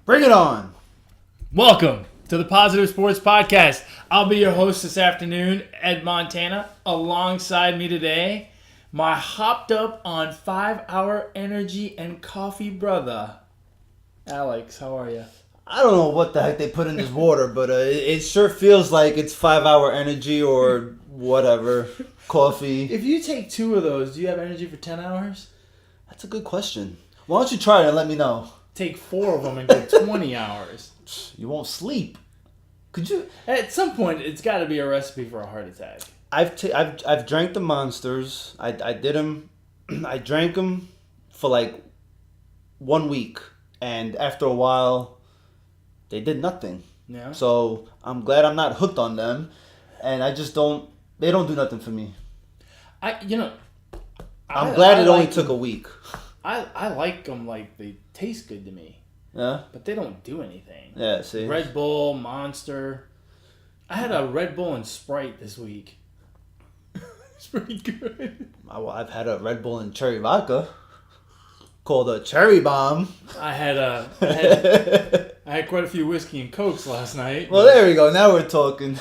Bring it on. Welcome to the Positive Sports Podcast. I'll be your host this afternoon, Ed Montana. Alongside me today, my hopped up on 5-hour energy and coffee brother, Alex. How are you? I don't know what the heck they put in this water, but it sure feels like it's 5-hour energy or whatever. Coffee. If you take 2 of those, do you have energy for 10 hours? That's a good question. Why don't you try it and let me know? Take 4 of them and go 20 hours. You won't sleep. Could you? At some point, it's got to be a recipe for a heart attack. I've drank the Monsters. I did them. I drank them for like 1 week, and after a while, they did nothing. Yeah. So I'm glad I'm not hooked on them, and I just don't. They don't do nothing for me. I'm glad it only took a week. I like them like they taste good to me. Yeah. But they don't do anything. Yeah, see. Red Bull, Monster. I had a Red Bull and Sprite this week. It's pretty good. I've had a Red Bull and cherry vodka called a Cherry Bomb. I had quite a few whiskey and cokes last night. Well, there we go. Now we're talking.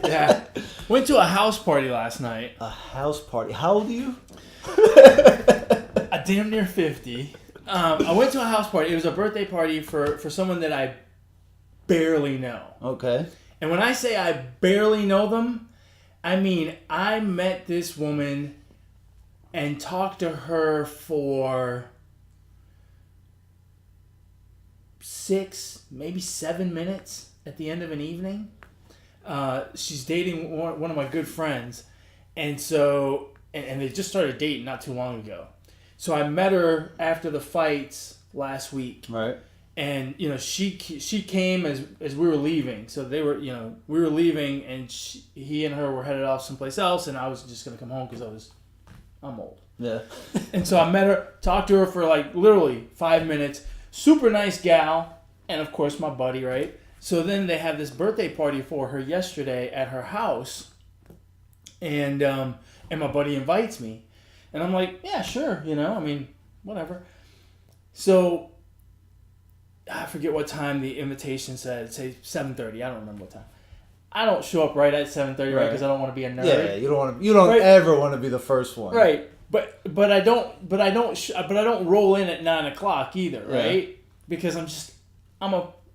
Yeah. Went to a house party last night. A house party? How old are you? A damn near 50. I went to a house party. It was a birthday party for someone that I barely know. Okay. And when I say I barely know them, I mean I met this woman and talked to her for 6, maybe 7 minutes at the end of an evening. She's dating one of my good friends, and so and they just started dating not too long ago. So I met her after the fights last week. Right. And she came as we were leaving. So they were we were leaving, and he and her were headed off someplace else, and I was just gonna come home because I'm old. Yeah. And so I met her, talked to her for like literally 5 minutes. Super nice gal, and of course my buddy, right? So then they had this birthday party for her yesterday at her house, and my buddy invites me, and I'm like, yeah, sure, I mean, whatever. So I forget what time the invitation said. Say 7:30. I don't remember what time. I don't show up right at 7:30, right? Because I don't want to be a nerd. Yeah, you don't right? ever want to be the first one. Right. But I don't roll in at 9 o'clock either, right? Yeah. Because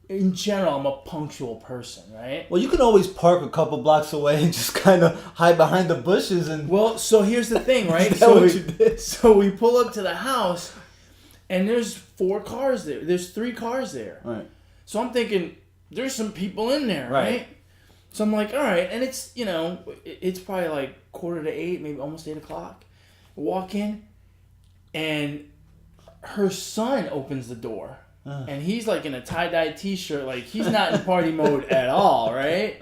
in general, I'm a punctual person, right? Well, you can always park a couple blocks away and just kind of hide behind the bushes and. Well, so here's the thing, right? So we pull up to the house, and there's 4 cars there. There's 3 cars there. Right. So I'm thinking there's some people in there, right? So I'm like, all right, and it's it's probably like 7:45, maybe almost 8 o'clock. Walk in, and her son opens the door, and he's like in a tie-dye t-shirt, like he's not in party mode at all, right?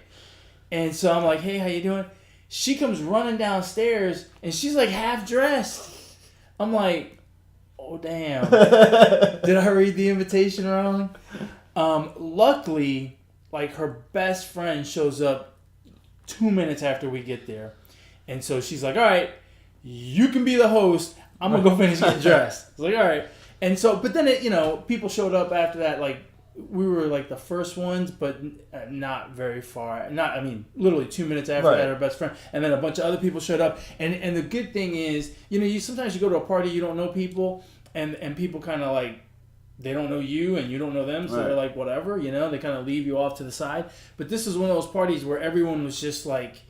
And so I'm like, hey, how you doing? She comes running downstairs, and she's like half dressed. I'm like, oh damn, did I read the invitation wrong? Luckily, like her best friend shows up 2 minutes after we get there, and so she's like, all right, you can be the host. I'm going to go finish getting dressed. It's like, all right. And so, but then, people showed up after that. Like, we were like the first ones, but not very far. Literally 2 minutes after that, her best friend. And then a bunch of other people showed up. And the good thing is, you sometimes you go to a party, you don't know people, and people kind of like, they don't know you and you don't know them. So they're like, whatever, they kind of leave you off to the side. But this is one of those parties where everyone was just like,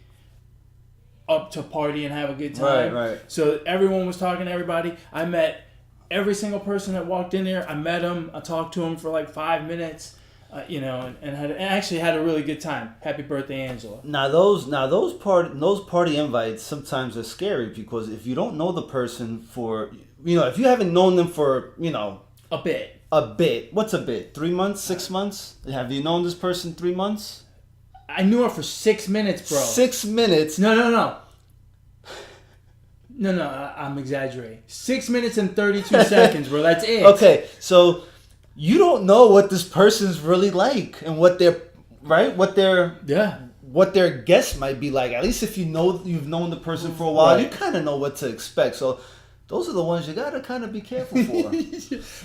up to party and have a good time. Right. So everyone was talking to everybody. I met every single person that walked in there. I met him. I talked to him for like 5 minutes, and actually had a really good time. Happy birthday, Angela. Now those party invites sometimes are scary because if you don't know the person for if you haven't known them for a bit. What's a bit? 3 months, 6 months? Have you known this person 3 months? I knew her for 6 minutes, bro. 6 minutes? No, I'm exaggerating. 6 minutes and 32 seconds, bro. That's it. Okay, so you don't know what this person's really like and what their guests might be like. At least if you've known the person for a while, you kind of know what to expect. So those are the ones you gotta kind of be careful for.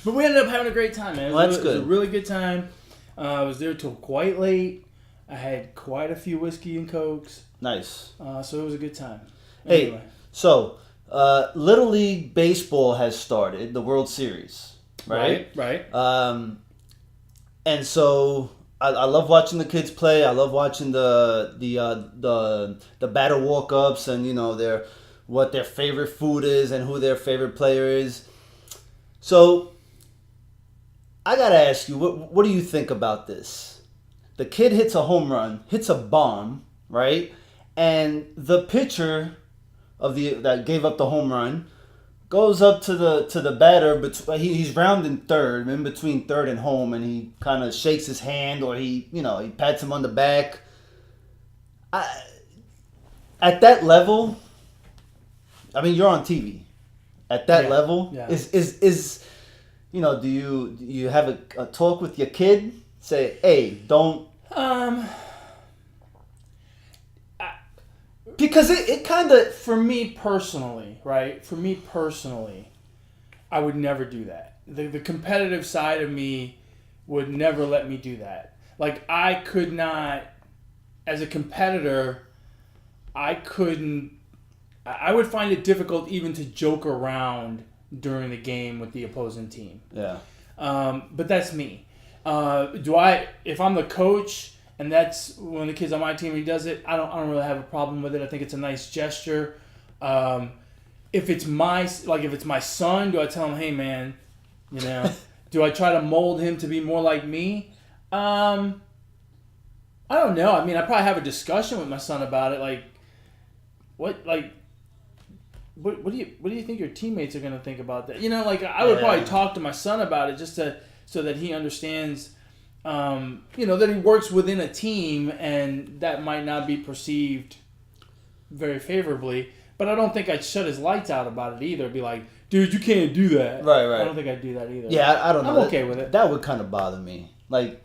But we ended up having a great time, man. Well, that's It was good. a really good time. I was there till quite late. I had quite a few whiskey and cokes. Nice. So it was a good time. Hey, Anyway. so Little League Baseball has started, the World Series, right? Right. And so I love watching the kids play. I love watching the batter walk ups and what their favorite food is and who their favorite player is. So I gotta ask you, what do you think about this? The kid hits a home run, hits a bomb, right? And the pitcher that gave up the home run goes up to the batter, but he's rounding third, in between third and home, and he kind of shakes his hand or he pats him on the back. At that level, I mean, you're on TV. At that level, is do you have a talk with your kid? Say, hey, don't. Because it kind of... For me personally, right? I would never do that. The competitive side of me would never let me do that. Like, I could not, as a competitor, I would find it difficult even to joke around during the game with the opposing team. Yeah. But that's me. If I'm the coach and that's one of the kids on my team, he does it, I don't really have a problem with it. I think it's a nice gesture. If it's my son, do I tell him, hey man, do I try to mold him to be more like me? I don't know. I mean, I probably have a discussion with my son about it. Like, what do you think your teammates are going to think about that? I would probably talk to my son about it just so that he understands, that he works within a team and that might not be perceived very favorably. But I don't think I'd shut his lights out about it either. Be like, dude, you can't do that. Right. I don't think I'd do that either. Yeah, I don't know. I'm okay with it. That would kind of bother me. Like,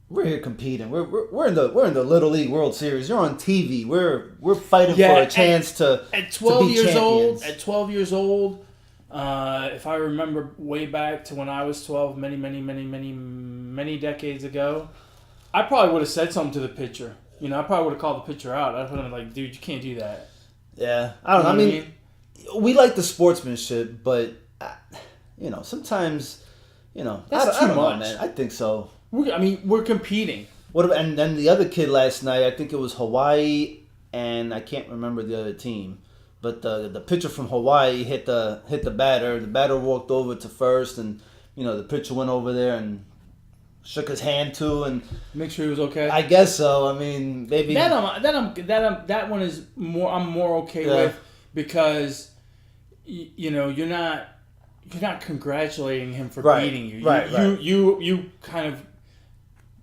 we're here competing. We're in the Little League World Series. You're on TV. We're fighting for a chance to at 12 to be years champions. old. At 12 years old, if I remember way back to when I was 12, many decades ago, I probably would have said something to the pitcher. I probably would have called the pitcher out. I'd have been like, dude, you can't do that. Yeah, I don't know. I mean, we like the sportsmanship, but sometimes, That's I too don't know, much. man. I think so. We're competing. And then the other kid last night, I think it was Hawaii, and I can't remember the other team, but the pitcher from Hawaii hit the batter. The batter walked over to first, and the pitcher went over there and shook his hand too, and make sure he was okay. I guess so. I mean, maybe that one is more. I'm more okay with because you're not congratulating him for beating you. Right. You kind of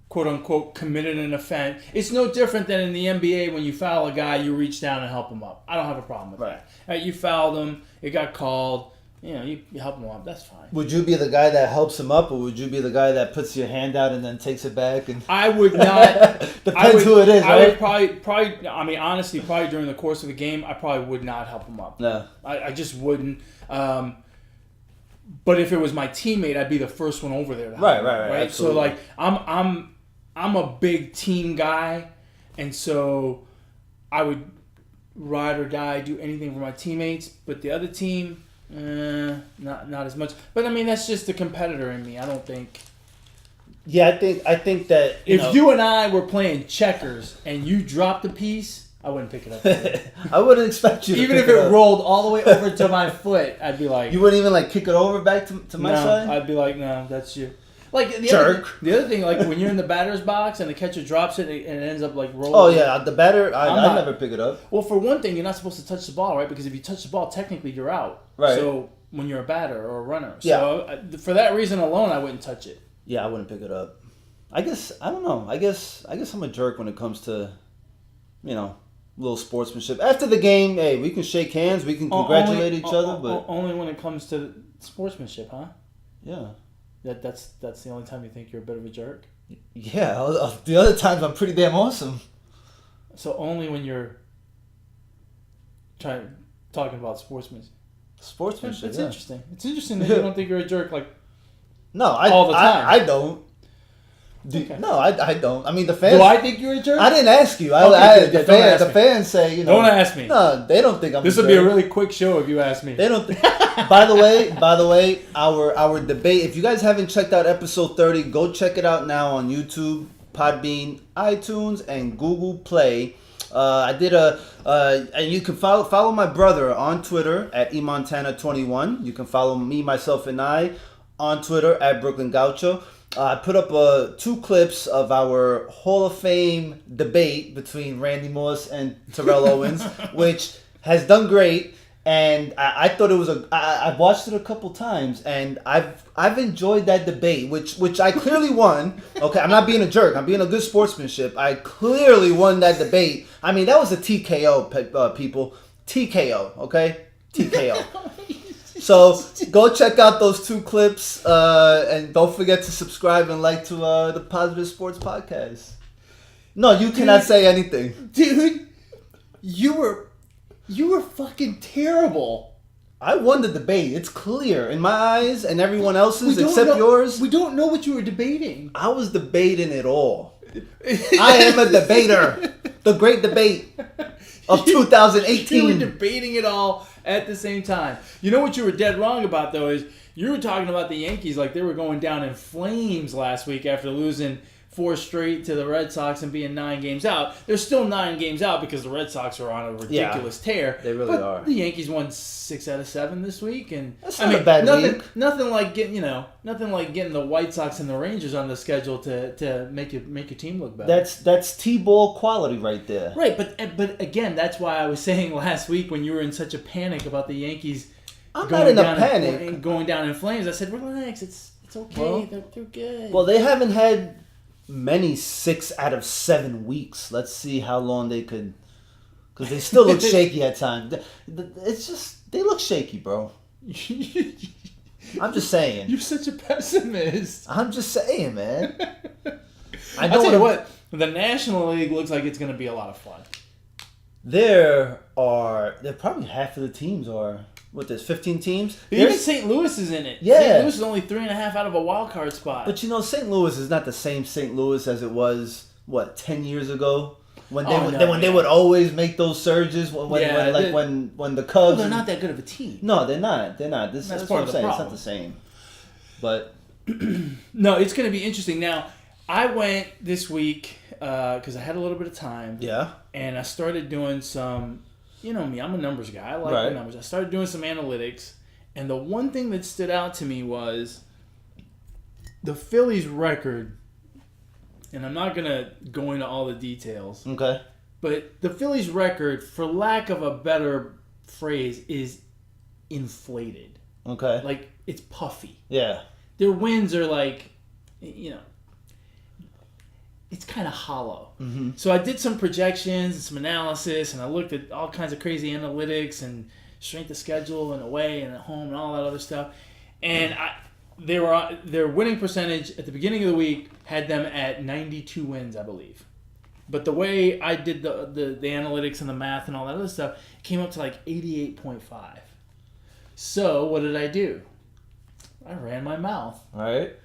quote unquote committed an offense. It's no different than in the NBA when you foul a guy, you reach down and help him up. I don't have a problem with that. Right, you fouled him. It got called. You help him up. That's fine. Would you be the guy that helps him up, or would you be the guy that puts your hand out and then takes it back? And I would not. Depends who it is, right? I would probably. I mean, honestly, probably during the course of a game, I probably would not help him up. No, I just wouldn't. But if it was my teammate, I'd be the first one over there. To help him, right. Absolutely. So I'm a big team guy, and so I would ride or die, do anything for my teammates. But the other team. Not as much, but I mean that's just the competitor in me. I don't think. Yeah, I think that if you and I were playing checkers and you dropped a piece, I wouldn't pick it up. I wouldn't expect you to even pick if it up. rolled all the way over to my foot, I'd be like, you wouldn't even like kick it over back to my side. I'd be like, no, that's you. Like Jerk. The other thing, like when you're in the batter's box and the catcher drops it and it ends up like rolling. Oh yeah, the batter, I never pick it up. Well, for one thing, you're not supposed to touch the ball, right? Because if you touch the ball, technically you're out. Right. So when you're a batter or a runner, so for that reason alone, I wouldn't touch it. Yeah, I wouldn't pick it up. I guess I don't know. I guess I'm a jerk when it comes to, little sportsmanship. After the game, hey, we can shake hands, we can congratulate each other, but only when it comes to sportsmanship, huh? Yeah. That's the only time you think you're a bit of a jerk? Yeah, the other times I'm pretty damn awesome. So only when you're talking about sportsmanship. Sportsmanship. That's yeah. interesting. It's interesting that you don't think you're a jerk like No, all the time. I don't. Okay. No, I don't. I mean, the fans. Do I think you're a jerk? I didn't ask you. Okay, good. Yeah, The fans say, Don't ask me. No, they don't think I'm. This a would be a jerk. really quick show if you ask me. They don't. By the way, our debate. If you guys haven't checked out episode 30, go check it out now on YouTube, Podbean, iTunes, and Google Play. I did and you can follow my brother on Twitter at eMontana21. You can follow me, myself, and I on Twitter at Brooklyn Gaucho. I put up 2 clips of our Hall of Fame debate between Randy Moss and Terrell Owens, which has done great. And I thought it was I watched it a couple times, and I've enjoyed that debate, which I clearly won. Okay, I'm not being a jerk. I'm being a good sportsmanship. I clearly won that debate. I mean, that was a TKO, people. TKO, okay? TKO. So go check out those 2 clips, and don't forget to subscribe and like to the Positive Sports Podcast. No, you cannot say anything, dude. You were fucking terrible. I won the debate. It's clear in my eyes and everyone else's except yours. We don't know what you were debating. I was debating it all. I am a debater. The great debate of 2018. You were debating it all at the same time. You know what you were dead wrong about, though, is you were talking about the Yankees like they were going down in flames last week after losing 4 straight to the Red Sox and being 9 games out. They're still 9 games out because the Red Sox are on a ridiculous tear. They really are. The Yankees won 6 out of 7 this week, and that's not a bad week. Nothing like getting the White Sox and the Rangers on the schedule to make your team look better. That's T-ball quality right there. Right, but again, that's why I was saying last week when you were in such a panic about the Yankees. I'm not in a panic. And going down in flames. I said, relax, it's okay. Well, they're good. Well, they haven't had many 6 out of 7 weeks. Let's see how long they could, because they still look shaky at times. It's just they look shaky, bro. I'm just saying. You're such a pessimist. I'm just saying, man. I'll tell you what, the National League looks like it's going to be a lot of fun. There probably half of the teams are. What, there's 15 teams? Even St. Louis is in it. Yeah. St. Louis is only 3.5 out of a wild card spot. But St. Louis is not the same St. Louis as it was, 10 years ago? When they would always make those surges when the Cubs. Well, they're not that good of a team. No, they're not. That's part what of I'm the saying. problem. It's not the same. But no, it's going to be interesting. Now, I went this week because I had a little bit of time. Yeah. And I started doing some. You know me, I'm a numbers guy. I like the numbers. I started doing some analytics, and the one thing that stood out to me was the Phillies' record. And I'm not going to go into all the details. Okay. But the Phillies' record, for lack of a better phrase, is inflated. Okay. Like, it's puffy. Yeah. Their wins are like, it's kind of hollow. Mm-hmm. So I did some projections and some analysis, and I looked at all kinds of crazy analytics and strength of schedule and away and at home and all that other stuff. And their winning percentage at the beginning of the week had them at 92 wins, I believe. But the way I did the analytics and the math and all that other stuff, it came up to like 88.5. So what did I do? I ran my mouth. All right.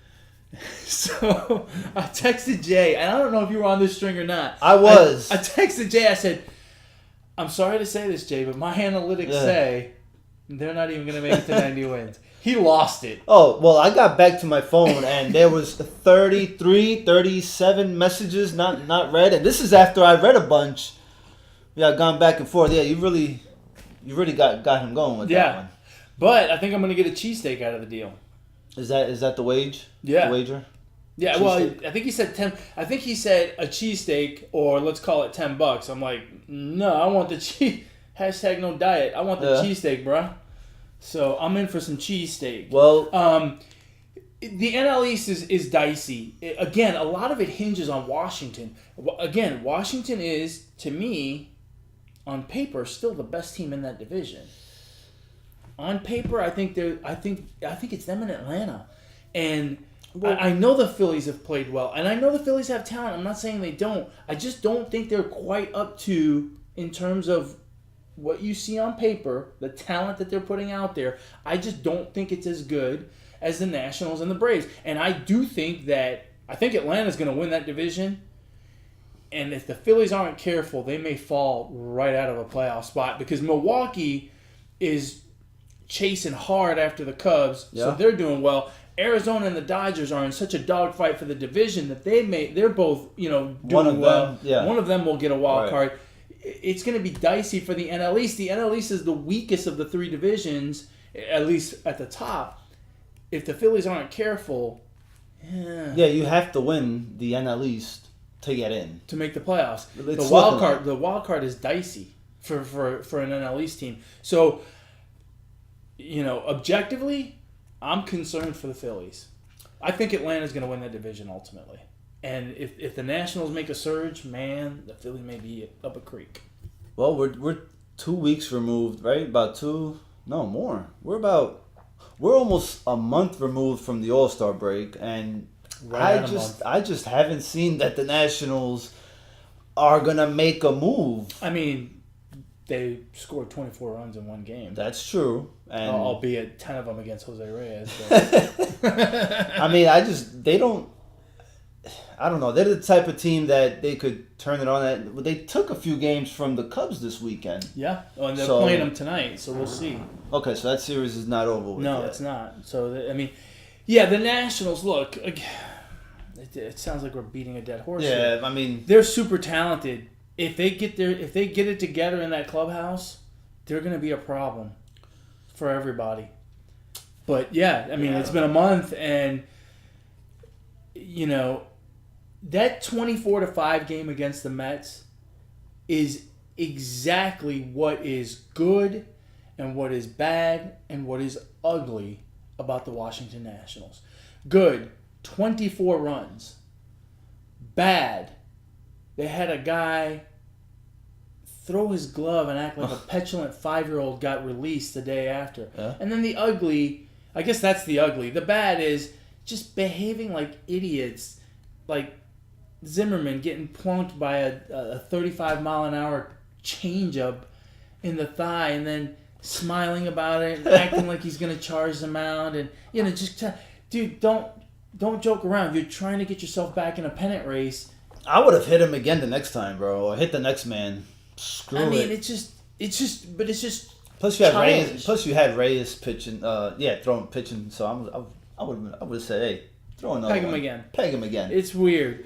So I texted Jay, and I don't know if you were on this string or not. I was. I texted Jay. I said, "I'm sorry to say this, Jay, but my analytics say they're not even going to make it to 90 wins." He lost it. Oh, well, I got back to my phone, and there was 37 messages not read. And this is after I read a bunch. Yeah, I've gone back and forth. Yeah, you really got him going with that one. But I think I'm going to get a cheesesteak out of the deal. Is that the wage? Yeah. The wager? Yeah, well, I think he said 10. I think he said a cheesesteak, or let's call it $10. I'm like, no, I want the cheese. Hashtag no diet. I want the cheesesteak, bruh. So I'm in for some cheesesteak. Well, the NL East is dicey. Again, a lot of it hinges on Washington. Again, Washington is, to me, on paper, still the best team in that division. On paper, I think it's them in Atlanta, and I know the Phillies have played well, and I know the Phillies have talent. I'm not saying they don't. I just don't think they're quite up to in terms of what you see on paper, the talent that they're putting out there, I just don't think it's as good as the Nationals and the Braves. And I do think I think Atlanta's going to win that division. And if the Phillies aren't careful, they may fall right out of a playoff spot because Milwaukee is chasing hard after the Cubs, so they're doing well. Arizona and the Dodgers are in such a dogfight for the division that they're both doing well. One of them will get a wild card. It's going to be dicey for the NL East. The NL East is the weakest of the three divisions, at least at the top. If the Phillies aren't careful, you have to win the NL East to get in, to make the playoffs. It's The wild card is dicey for an NL East team. So, objectively, I'm concerned for the Phillies. I think Atlanta's going to win that division ultimately. And if the Nationals make a surge, man, the Phillies may be up a creek. Well, we're 2 weeks removed, right? About two, no more. We're almost a month removed from the All-Star break, and I just haven't seen that the Nationals are gonna make a move. I mean, they scored 24 runs in one game. That's true, and albeit 10 of them against Jose Reyes. I mean, they don't. I don't know. They're the type of team that they could turn it on. They took a few games from the Cubs this weekend. Yeah, and they're playing them tonight, so we'll see. Okay, so that series is not over with No, yet. it's not. So, the Nationals, look, it sounds like we're beating a dead horse here. I mean, they're super talented. If they get it together in that clubhouse, they're going to be a problem for everybody. But, it's been a month, and, that 24-5 game against the Mets is exactly what is good and what is bad and what is ugly about the Washington Nationals. Good, 24 runs. Bad, they had a guy throw his glove and act like a petulant 5-year-old got released the day after. Yeah. And then the ugly, I guess that's the ugly. The bad is just behaving like idiots, like Zimmerman getting plunked by a 35-mile-an-hour changeup in the thigh and then smiling about it and acting like he's going to charge the mound. And, dude, don't joke around. You're trying to get yourself back in a pennant race. I would have hit him again the next time, bro, or hit the next man. Screw it. I mean, it's just. Plus you had Reyes pitching, pitching. So I would have said, hey, throw another Peg him one. again. Peg him again. It's weird.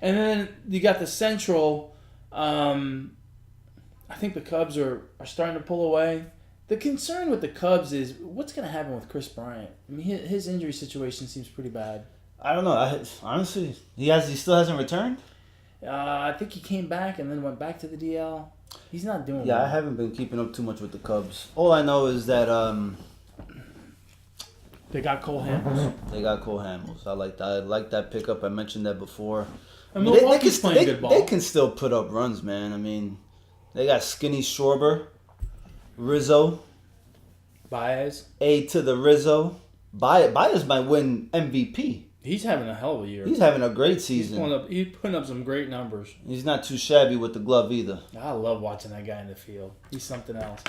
And then you got the Central. I think the Cubs are starting to pull away. The concern with the Cubs is what's going to happen with Chris Bryant. I mean, his injury situation seems pretty bad. I don't know. Honestly, he still hasn't returned. I think he came back and then went back to the DL. He's not doing well. Yeah, I haven't been keeping up too much with the Cubs. All I know is that they got Cole Hamels. They got Cole Hamels. I like that pickup. I mentioned that before. And Milwaukee's playing good ball. They can still put up runs, man. I mean, they got Skinny Schwarber, Rizzo, Baez. A to the Rizzo. Baez might win MVP. He's having a hell of a year. He's having a great season. He's putting up some great numbers. He's not too shabby with the glove either. I love watching that guy in the field. He's something else.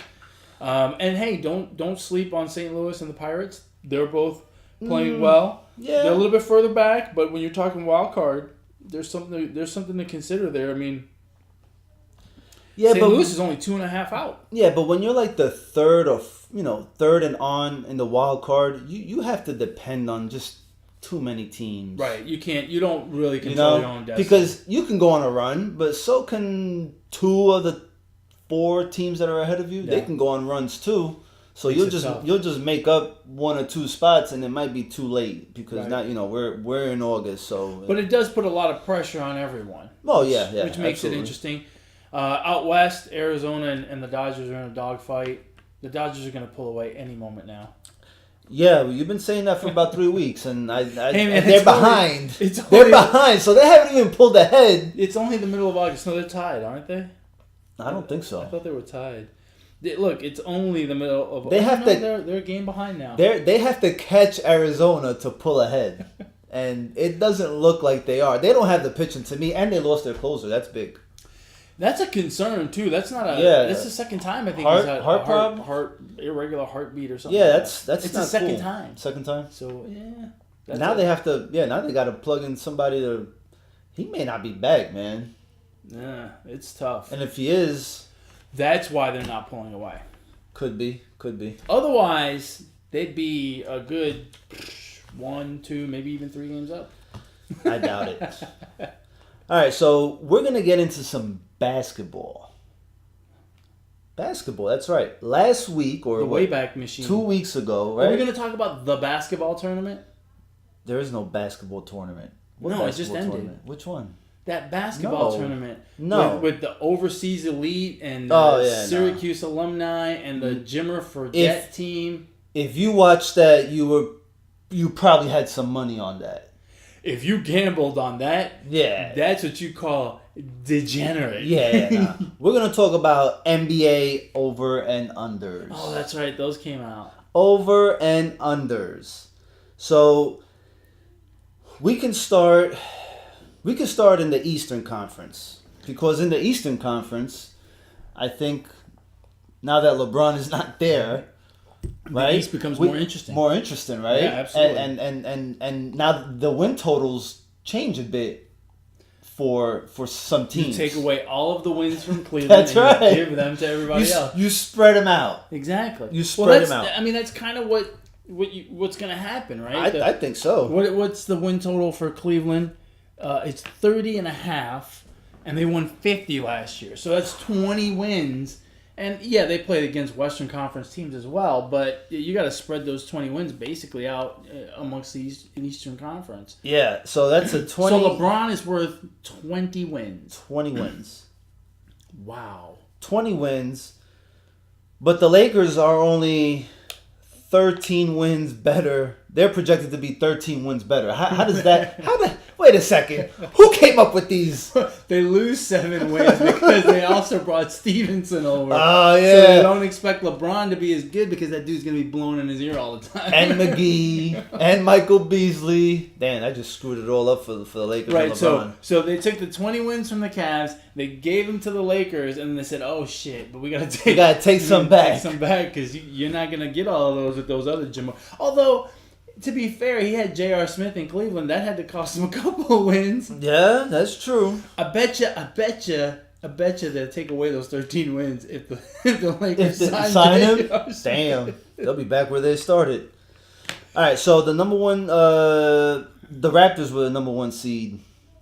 And hey, don't sleep on St. Louis and the Pirates. They're both playing well. Yeah, they're a little bit further back, but when you're talking wild card, there's something to consider there. I mean, St. Louis is only 2.5 out. Yeah, but when you're like the third and on in the wild card, you have to depend on just too many teams. Right. You don't really control your own destiny. Because you can go on a run, but so can 2 of the 4 teams that are ahead of you. Yeah. They can go on runs too. So you'll just make up 1 or 2 spots, and it might be too late because now we're in August. So, but it does put a lot of pressure on everyone. Oh yeah, which makes it interesting. Out west, Arizona and the Dodgers are in a dogfight. The Dodgers are going to pull away any moment now. Yeah, well, you've been saying that for about 3 weeks, and they're behind. They're behind, so they haven't even pulled ahead. It's only the middle of August. No, they're tied, aren't they? I don't think so. I thought they were tied. Look, it's only the middle of. They're a game behind now. They have to catch Arizona to pull ahead, and it doesn't look like they are. They don't have the pitching to me, and they lost their closer. That's big. That's a concern too. That's not a. Yeah. That's the second time I think Heart- he's had heart a problem? irregular heartbeat or something. Yeah, like that's it's not the second cool. time. Second time. So yeah. Now they have to. Yeah, now they got to plug in somebody to. He may not be back, man. Yeah, it's tough. And if he is, that's why they're not pulling away. Could be. Otherwise, they'd be a good 1, 2, maybe even 3 games up. I doubt it. All right, so we're gonna get into some basketball. Basketball, that's right. Last week or the Wayback Machine. 2 weeks ago, right? Are we gonna talk about the basketball tournament? There is no basketball tournament. No, it just ended. Tournament? Which one? That basketball No. tournament. No. With the overseas elite and the Syracuse alumni and the Jimmer Fredette team. If you watched that, you probably had some money on that. If you gambled on that, Yeah. that's what you call degenerate. Yeah. We're going to talk about NBA over and unders. Oh, that's right. Those came out. Over and unders. So we can start in the Eastern Conference, because in the Eastern Conference, I think now that LeBron is not there, right? The East becomes more interesting. More interesting, right? Yeah, absolutely. And now the win totals change a bit for some teams. You take away all of the wins from Cleveland That's and right. you give them to everybody else. You spread them out. Exactly. You spread them out. I mean, that's kind of what's going to happen, right? I think so. What's the win total for Cleveland? It's 30.5, and they won 50 last year. So that's 20 wins. And yeah, they played against Western Conference teams as well, but you got to spread those 20 wins basically out amongst the Eastern Conference. Yeah, so that's a 20. So LeBron is worth 20 wins. 20 wins. Wow. 20 wins. But the Lakers are only 13 wins better. They're projected to be 13 wins better. How does that... Wait a second. Who came up with these? They lose 7 wins because they also brought Stevenson over. Oh, yeah. So they don't expect LeBron to be as good because that dude's going to be blowing in his ear all the time. And McGee. And Michael Beasley. Damn, I just screwed it all up for the Lakers and Right, LeBron. so they took the 20 wins from the Cavs, they gave them to the Lakers, and they said, "Oh shit, but we gotta take some back. Take some back because you're not gonna get all of those with those other Jimmo." Although, to be fair, he had J.R. Smith in Cleveland. That had to cost him a couple of wins. Yeah, that's true. I bet you they'll take away those 13 wins if the Lakers sign him. J.R. Smith. Damn, they'll be back where they started. All right, so the number one, the Raptors were the number 1 seed,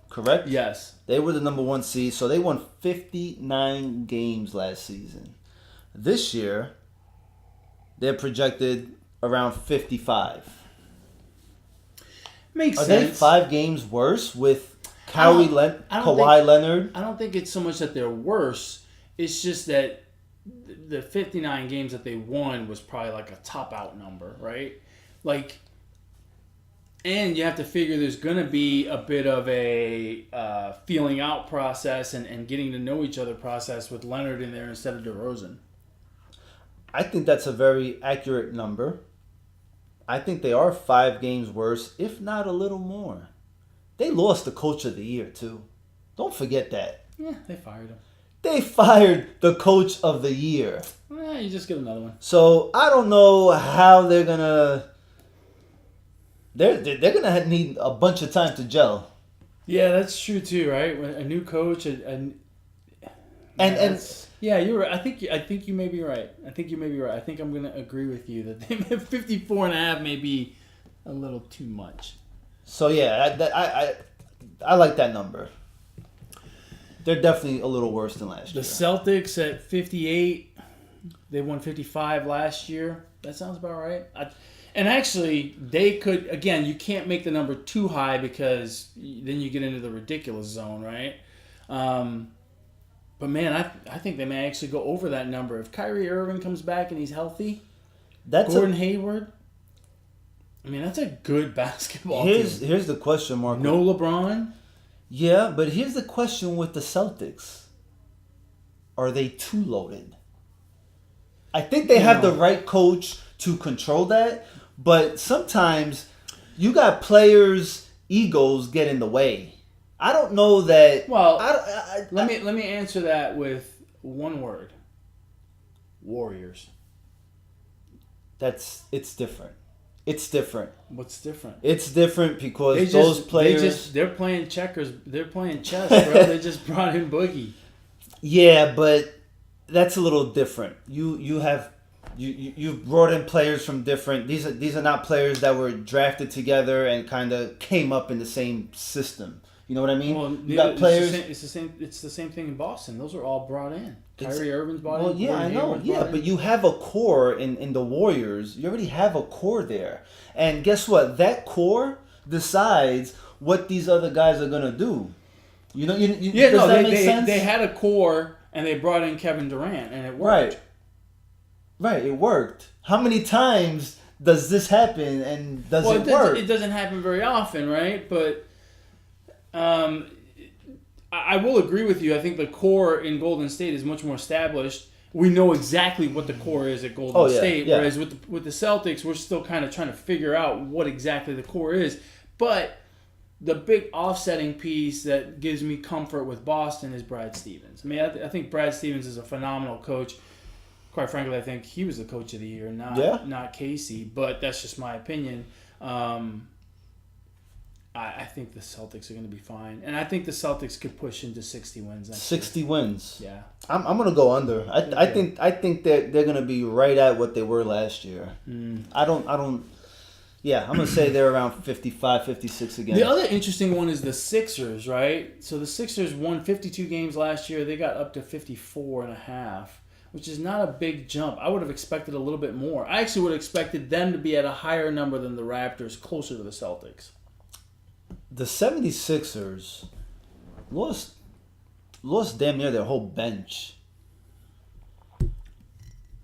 correct? Yes. They were the number 1 seed, so they won 59 games last season. This year, they're projected around 55. Makes Are sense. they 5 games worse with Kawhi Leonard? I don't think it's so much that they're worse. It's just that the 59 games that they won was probably like a top out number, right? Like, and you have to figure there's going to be a bit of a feeling out process and getting to know each other process with Leonard in there instead of DeRozan. I think that's a very accurate number. I think they are 5 games worse, if not a little more. They lost the coach of the year, too. Don't forget that. Yeah, they fired him. They fired the coach of the year. You just get another one. So I don't know how they're gonna. They're gonna need a bunch of time to gel. Yeah, that's true too, right? When a new coach and yeah, you're right. I think you may be right. I think I'm gonna agree with you that 54.5 may be a little too much. So yeah, I like that number. They're definitely a little worse than last year. The Celtics at 58, they won 55 last year. That sounds about right. And actually, they could, again, you can't make the number too high because then you get into the ridiculous zone, right? But man, I think they may actually go over that number. If Kyrie Irving comes back and he's healthy, Gordon Hayward, I mean, that's a good basketball team. Here's the question mark. No LeBron? Yeah, but here's the question with the Celtics. Are they too loaded? I think they have the right coach to control that, but sometimes you got players' egos get in the way. I don't know that. Well, I, let me answer that with one word. Warriors. It's different. It's different. What's different? It's different because those players. They're playing checkers. They're playing chess, bro. They just brought in Boogie. Yeah, but that's a little different. You've brought in players from different. These are not players that were drafted together and kind of came up in the same system. You know what I mean? Well, you got players. It's the same thing in Boston. Those are all brought in. Kyrie Irving's brought well, in. yeah, I know. Yeah, but you have a core in the Warriors. You already have a core there, and guess what? That core decides what these other guys are gonna do. You know, does that make sense? They had a core, and they brought in Kevin Durant, and it worked. Right, it worked. How many times does this happen, and does it work? It doesn't happen very often, right? But I will agree with you. I think the core in Golden State is much more established. We know exactly what the core is at Golden State, whereas with the Celtics, we're still kind of trying to figure out what exactly the core is. But the big offsetting piece that gives me comfort with Boston is Brad Stevens. I mean, I think Brad Stevens is a phenomenal coach. Quite frankly, I think he was the coach of the year, not Casey. But that's just my opinion. I think the Celtics are going to be fine, and I think the Celtics could push into 60 wins. 60 wins. Yeah, I'm going to go under. I think they're going to be right at what they were last year. I don't. Yeah, I'm going to say they're around 55, 56 again. The other interesting one is the Sixers, right? So the Sixers won 52 games last year. They got up to 54 and a half, which is not a big jump. I would have expected a little bit more. I actually would have expected them to be at a higher number than the Raptors, closer to the Celtics. The 76ers lost damn near their whole bench.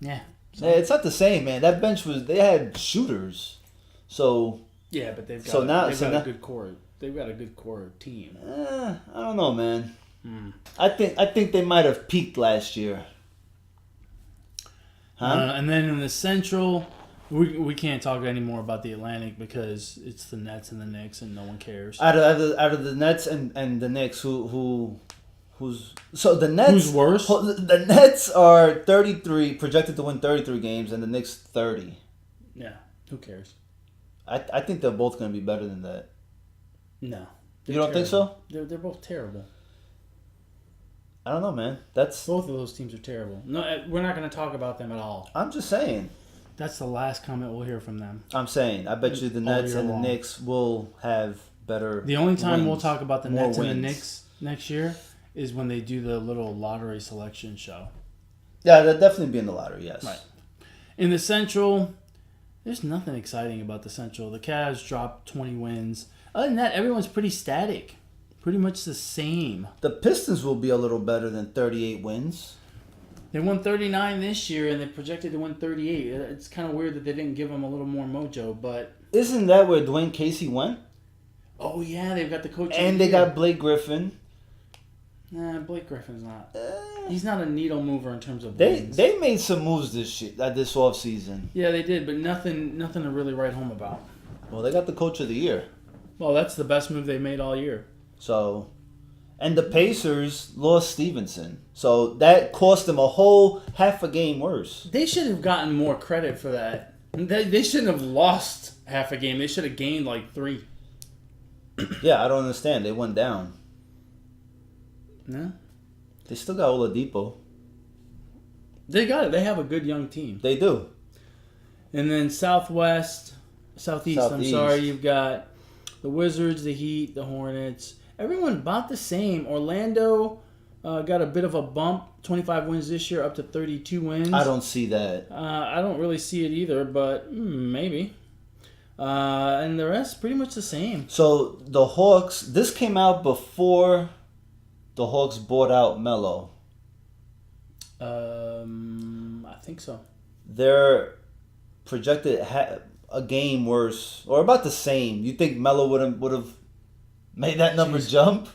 Yeah. It's not the same, man. That bench they had shooters. So yeah, but they've got a good core. They've got a good core team. I don't know, man. I think they might have peaked last year. Huh? And then in the Central, we can't talk anymore about the Atlantic because it's the Nets and the Knicks, and no one cares. Out of the Nets and the Knicks, who's so the Nets? Who's worse? The Nets are 33, projected to win 33 games, and the Knicks 30. Yeah, who cares? I think they're both going to be better than that. No, you don't think so? They're both terrible. I don't know, man. Both of those teams are terrible. No, we're not going to talk about them at all. I'm just saying. That's the last comment we'll hear from them. I'm saying. I bet you the Nets and the Knicks will have better. The only time we'll talk about the Nets wins. and the Knicks next year is when they do the little lottery selection show. Yeah, they'll definitely be in the lottery, yes. Right. In the Central, there's nothing exciting about the Central. The Cavs dropped 20 wins. Other than that, everyone's pretty static. Pretty much the same. The Pistons will be a little better than 38 wins. They won 39 this year, and they projected to win 38. It's kind of weird that they didn't give them a little more mojo, but... Isn't that where Dwayne Casey went? Oh, yeah, they've got the coach. And they got Blake Griffin. Nah, Blake Griffin's not. He's not a needle mover in terms of wins. They made some moves this offseason. Yeah, they did, but nothing to really write home about. Well, they got the coach of the year. Well, that's the best move they made all year. So... And the Pacers lost Stevenson. So that cost them a whole half a game worse. They should have gotten more credit for that. They shouldn't have lost half a game. They should have gained like 3. Yeah, I don't understand. They went down. No? They still got Oladipo. They got it. They have a good young team. They do. And then Southeast, I'm sorry, you've got the Wizards, the Heat, the Hornets. Everyone about the same. Orlando got a bit of a bump. 25 wins this year, up to 32 wins. I don't see that. I don't really see it either, but maybe. And the rest, pretty much the same. So the Hawks, this came out before the Hawks bought out Melo. I think so. They're projected a game worse, or about the same. You think Melo would have made that number jump?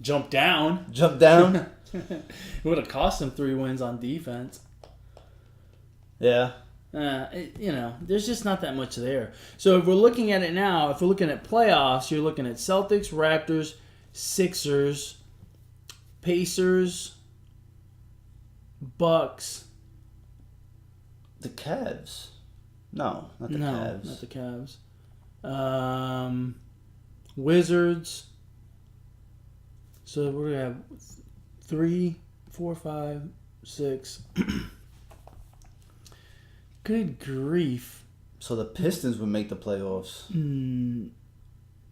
Jump down. Jump down? It would have cost them 3 wins on defense. Yeah. There's just not that much there. So if we're looking at it now, if we're looking at playoffs, you're looking at Celtics, Raptors, Sixers, Pacers, Bucks. The Cavs. No, not the No, Cavs. not the Cavs. Wizards. So what do we have? 3, 4, 5, 6. Good grief. So the Pistons would make the playoffs.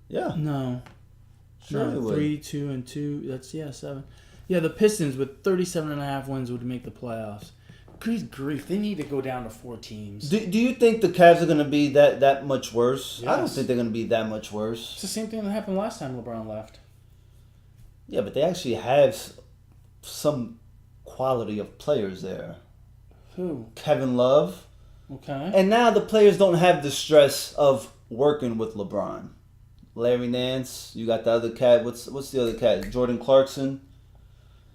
Yeah. No. Sure No, they would. 3, 2, and 2. That's, 7. Yeah, the Pistons with 37.5 wins would make the playoffs. Good grief. They need to go down to 4 teams. Do you think the Cavs are going to be that much worse? I don't Yes. think they're going to be that much worse. It's the same thing that happened last time LeBron left. Yeah, but they actually have some quality of players there. Who? Kevin Love. Okay. And now the players don't have the stress of working with LeBron. Larry Nance. You got the other cat. What's the other cat? Jordan Clarkson.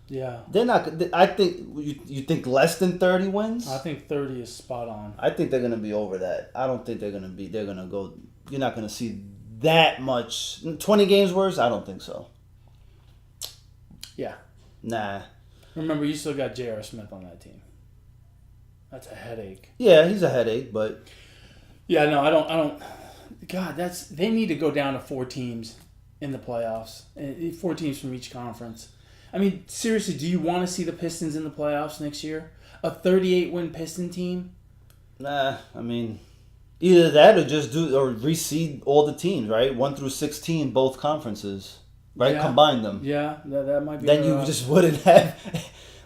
Yeah. They're not. I think you think less than 30 wins. I think 30 is spot on. I think they're gonna be over that. I don't think they're gonna be. They're gonna go. You're not gonna see that much. 20 games worse. I don't think so. Yeah. Nah. Remember, you still got J.R. Smith on that team. That's a headache. Yeah, he's a headache, but Yeah, no, I don't. God, they need to go down to 4 teams in the playoffs. 4 teams from each conference. I mean, seriously, do you want to see the Pistons in the playoffs next year? A 38-win Piston team? nah. I mean, either that or just reseed all the teams, right? 1 through 16, both conferences, right? Yeah. Combine them. Yeah, that might be. Then you just wouldn't have.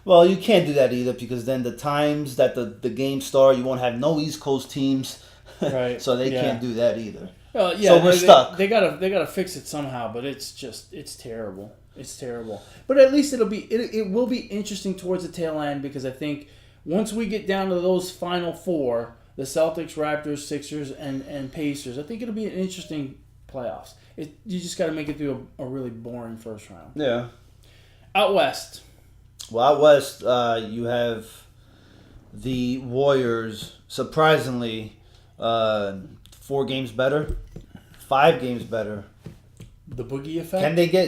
Well, you can't do that either because then the times that the games start, you won't have no East Coast teams, Right. so they Yeah. can't do that either. Well, yeah, So we're stuck. They gotta fix it somehow, but it's terrible. It's terrible. But at least it will be interesting towards the tail end because I think once we get down to those final 4, the Celtics, Raptors, Sixers, and Pacers, I think it'll be an interesting playoffs. You just got to make it through a really boring first round. Yeah. Out west. Well, out west, you have the Warriors. Surprisingly, 4 games better, 5 games better. The Boogie effect?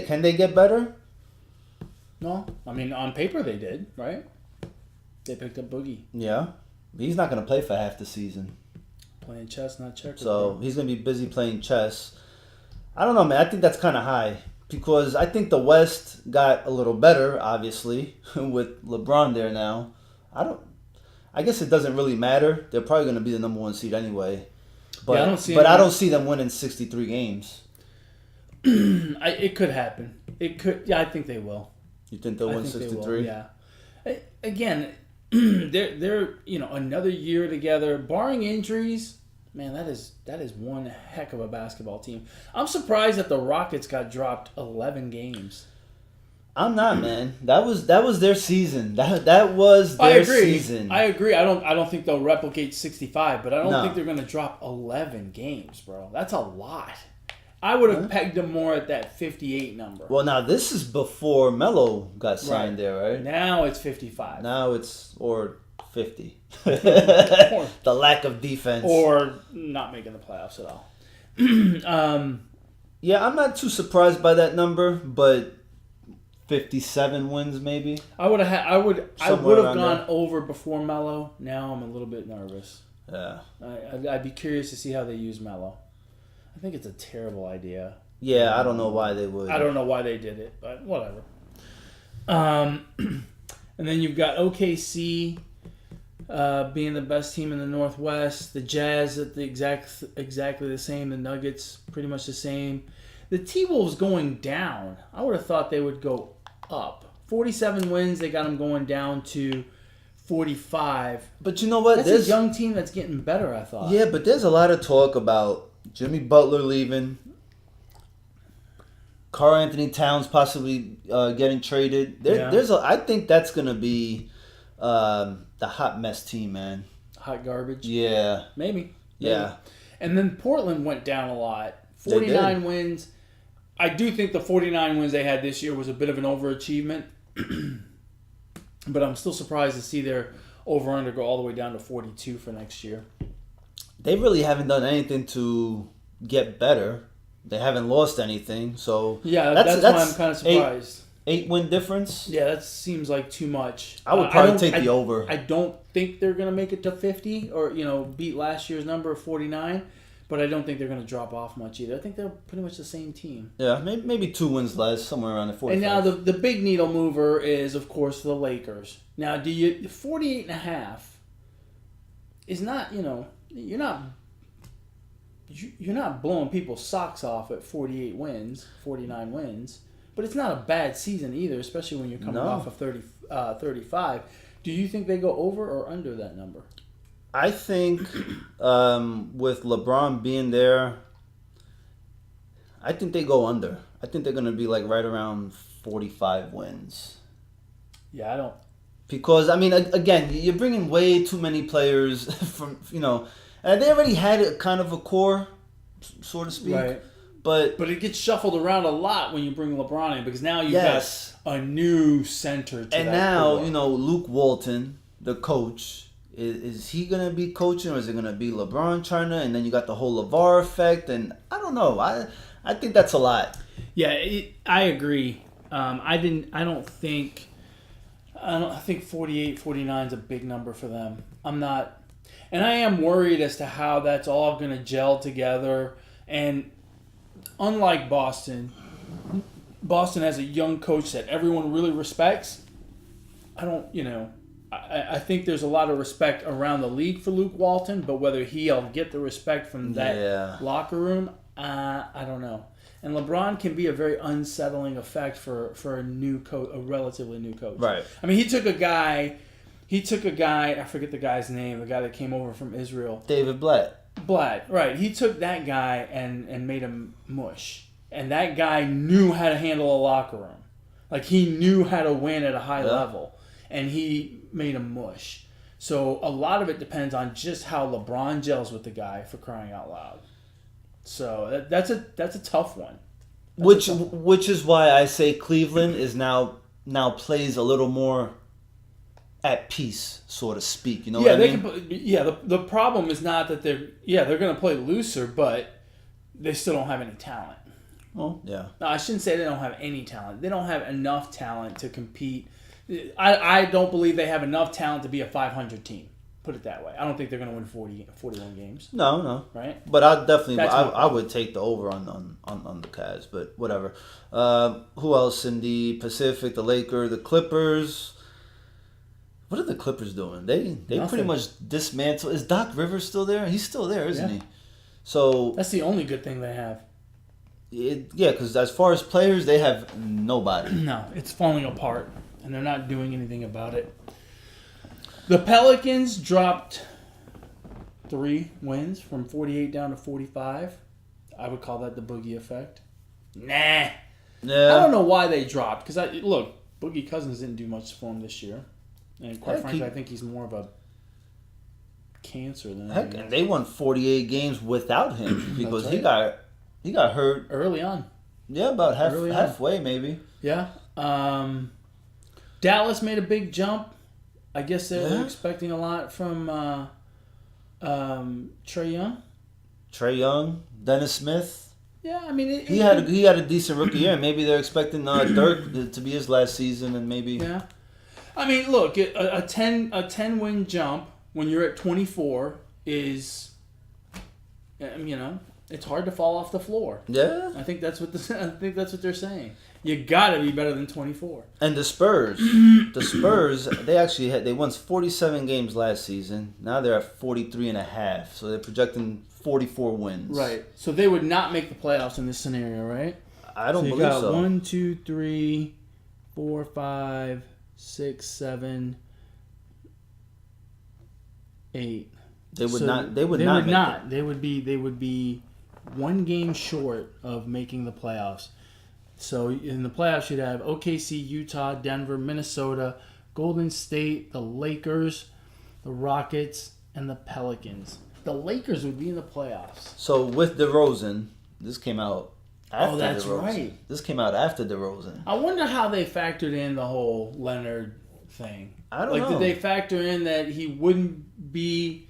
Can they get better? No. I mean, on paper they did, right? They picked up Boogie. Yeah. He's not going to play for half the season. Playing chess, not checkers. So he's going to be busy playing chess. I don't know, man. I think that's kind of high because I think the West got a little better, obviously, with LeBron there now. I guess it doesn't really matter. They're probably going to be the number 1 seed anyway. But Yeah, I don't see them winning 63 games. It could happen. It could. Yeah, I think they will. You think they'll win I think 63? they will, yeah. Again, they're another year together, barring injuries. Man, that is one heck of a basketball team. I'm surprised that the Rockets got dropped 11 games. I'm not, man. That was their season. That was their season. I agree. I don't think they'll replicate 65, but I don't No. think they're going to drop 11 games, bro. That's a lot. I would have pegged them more at that 58 number. Well, now this is before Melo got signed there, right? Now it's 55. Now it's or 50. The lack of defense. Or not making the playoffs at all. Yeah, I'm not too surprised by that number, but 57 wins maybe. I would have Somewhere around gone there. over before Melo. Now I'm a little bit nervous. Yeah. I'd be curious to see how they use Melo. I think it's a terrible idea. Yeah, I don't know why they would. I don't know why they did it, but whatever. And then you've got OKC being the best team in the Northwest. The Jazz at the exactly the same. The Nuggets pretty much the same. The T-Wolves going down. I would have thought they would go up. 47 wins. They got them going down to 45. But you know what? That's a young team that's getting better, I thought. Yeah, but there's a lot of talk about Jimmy Butler leaving, Karl Anthony Towns possibly getting traded. I think that's gonna be the hot mess team, man. Hot garbage. Yeah. Maybe. Yeah. And then Portland went down a lot. They 49 did. wins. I do think the 49 wins they had this year was a bit of an overachievement. But I'm still surprised to see their over-under go all the way down to 42 for next year. They really haven't done anything to get better. They haven't lost anything, so Yeah, that's why I'm kind of surprised. 8-win difference. Yeah, that seems like too much. I would probably take the over. I don't think they're going to make it to 50 or, beat last year's number of 49, but I don't think they're going to drop off much either. I think they're pretty much the same team. Yeah, maybe 2 wins less, somewhere around the 45. And now the big needle mover is, of course, the Lakers. Now, 48.5 is not, you're not blowing people's socks off at 48 wins, 49 wins. But it's not a bad season either, especially when you're coming off of 35. Do you think they go over or under that number? I think with LeBron being there, I think they go under. I think they're going to be like right around 45 wins. Yeah, I don't. Because, I mean, again, you're bringing way too many players from, and they already had a kind of a core, so to speak. Right. But it gets shuffled around a lot when you bring LeBron in because now you've got a new center to and that now, core. Luke Walton, the coach, is he going to be coaching or is it going to be LeBron trying to? And then you got the whole LeVar effect. And I don't know. I think that's a lot. Yeah, I agree. I think 48, 49 is a big number for them. I'm not. And I am worried as to how that's all going to gel together. And unlike Boston has a young coach that everyone really respects. I think there's a lot of respect around the league for Luke Walton, but whether he'll get the respect from that locker room, I don't know. And LeBron can be a very unsettling effect for a new coach, a relatively new coach. Right. I mean, he took a guy, I forget the guy's name, the guy that came over from Israel. David Blatt, right. He took that guy and made him mush. And that guy knew how to handle a locker room. Like, he knew how to win at a high level. And he made him mush. So, a lot of it depends on just how LeBron gels with the guy, for crying out loud. So, that's a tough one. Which is why I say Cleveland is now plays a little more at peace, so to speak. You know what I mean? The problem is not that they're going to play looser, but they still don't have any talent. Well, yeah. No, I shouldn't say they don't have any talent. They don't have enough talent to compete. I don't believe they have enough talent to be a 500 team. Put it that way. I don't think they're going to win 41 games. No. Right? But I would take the over on the Cavs, but whatever. Who else in the Pacific? The Lakers, the Clippers. What are the Clippers doing? They pretty much dismantled. Is Doc Rivers still there? He's still there, isn't he? So that's the only good thing they have. Because as far as players, they have nobody. No, it's falling apart, and they're not doing anything about it. The Pelicans dropped 3 wins from 48 down to 45. I would call that the Boogie effect. Nah. Yeah. I don't know why they dropped. Because, Boogie Cousins didn't do much for him this year. And quite frankly, I think he's more of a cancer than anything. And they won 48 games without him because right. he got hurt. Early on. Yeah, about halfway maybe. Yeah. Dallas made a big jump. I guess they were expecting a lot from Trae Young. Trae Young, Dennis Smith. Yeah, I mean he had a decent rookie year. Maybe they're expecting Dirk to be his last season, and maybe. Yeah, I mean, look, a 10 win jump when you're at 24 is, it's hard to fall off the floor. Yeah, I think that's what they're saying. You gotta be better than 24. And the Spurs, they won 47 games last season. Now they're at 43.5, so they're projecting 44 wins. Right. So they would not make the playoffs in this scenario, right? I don't believe so. 1, 2, 3, 4, 5, 6, 7, 8. They would not. They would not. They would be 1 game short of making the playoffs. So in the playoffs, you'd have OKC, Utah, Denver, Minnesota, Golden State, the Lakers, the Rockets, and the Pelicans. The Lakers would be in the playoffs. So with DeRozan, this came out after DeRozan. Oh, that's right. This came out after DeRozan. I wonder how they factored in the whole Leonard thing. I don't know. Did they factor in that he wouldn't be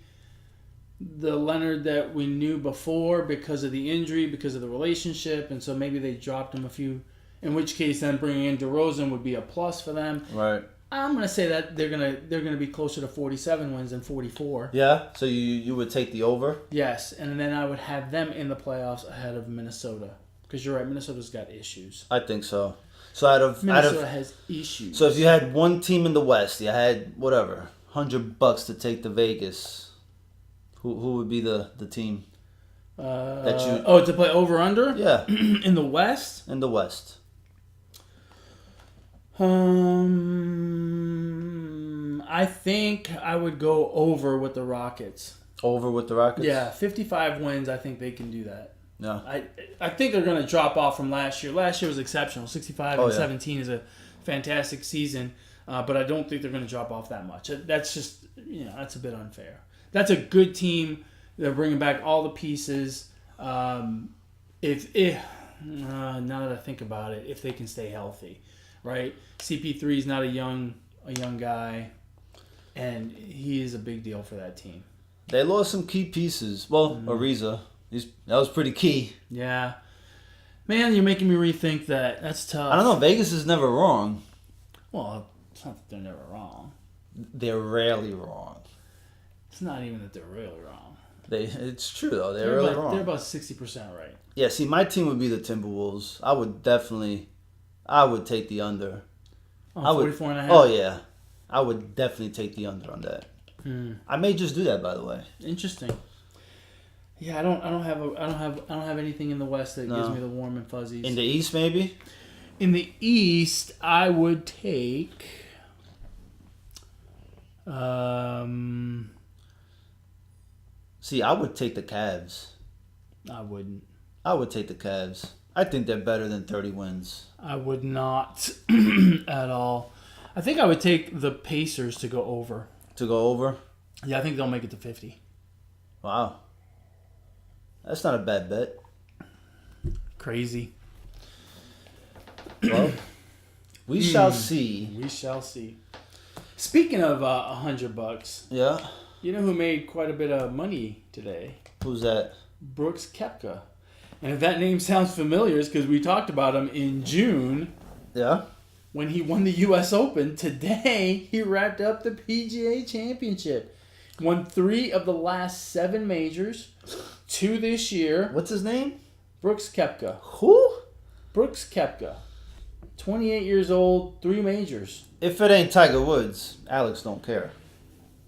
the Leonard that we knew before because of the injury, because of the relationship, and so maybe they dropped him a few. In which case, then bringing in DeRozan would be a plus for them. Right. I'm gonna say that they're gonna be closer to 47 wins than 44. Yeah. So you would take the over? Yes, and then I would have them in the playoffs ahead of Minnesota because you're right, Minnesota's got issues. I think so. So Minnesota has issues. So if you had one team in the West, you had whatever $100 to take to Vegas. Who would be the team that you? To play over under? Yeah. In the West? In the West. I think I would go over with the Rockets. Over with the Rockets? Yeah, 55 wins. I think they can do that. No. I think they're going to drop off from last year. Last year was exceptional. 65-17 is a fantastic season, but I don't think they're going to drop off that much. That's just, that's a bit unfair. That's a good team. They're bringing back all the pieces. Now that I think about it, if they can stay healthy, right? CP3 is not a young guy, and he is a big deal for that team. They lost some key pieces. Well, Ariza. That was pretty key. Yeah. Man, you're making me rethink that. That's tough. I don't know. Vegas is never wrong. Well, it's not that they're never wrong. They're rarely wrong. It's not even that they're really wrong. It's true, though. They're really wrong. They're about 60% right. Yeah, see, my team would be the Timberwolves. I would take the under. Oh, 44 and a half? Oh, yeah. I would definitely take the under on that. I may just do that, by the way. Interesting. Yeah, I don't have anything in the West that gives me the warm and fuzzies. In the East, maybe? In the East, I would take See, I would take the Cavs. I wouldn't. I would take the Cavs. I think they're better than 30 wins. I would not at all. I think I would take the Pacers to go over. To go over? Yeah, I think they'll make it to 50. Wow. That's not a bad bet. Crazy. Well, we shall see. We shall see. Speaking of $100, Yeah? you know who made quite a bit of money today? Who's that? Brooks Koepka. And if that name sounds familiar, it's because we talked about him in June Yeah? when he won the U.S. Open. Today, he wrapped up the PGA Championship. Won 3 of the last 7 majors. 2 this year. What's his name? Brooks Koepka. Who? Brooks Koepka. 28 years old, 3 majors. If it ain't Tiger Woods, Alex don't care.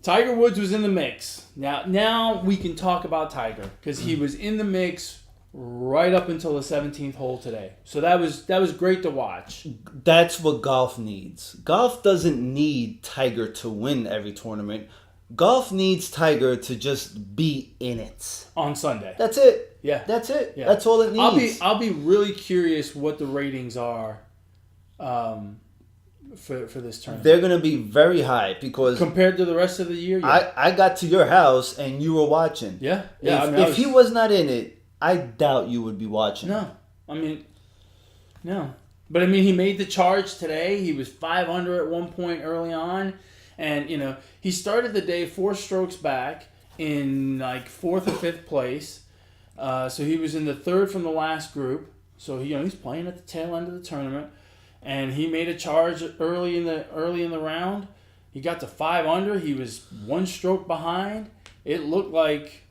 Tiger Woods was in the mix. Now we can talk about Tiger because he was in the mix right up until the 17th hole today. So that was great to watch. That's what golf needs. Golf doesn't need Tiger to win every tournament. Golf needs Tiger to just be in it. On Sunday. That's it. Yeah. That's it. Yeah. That's all it needs. I'll be really curious what the ratings are for this tournament. They're going to be very high because compared to the rest of the year. Yeah. I got to your house and you were watching. Yeah. If he was not in it, I doubt you would be watching. No. But he made the charge today. He was 5 under at one point early on. And, he started the day 4 strokes back in like 4th or 5th place. So he was in the 3rd from the last group. So he's playing at the tail end of the tournament. And he made a charge early in the round. He got to 5 under. He was 1 stroke behind. It looked like,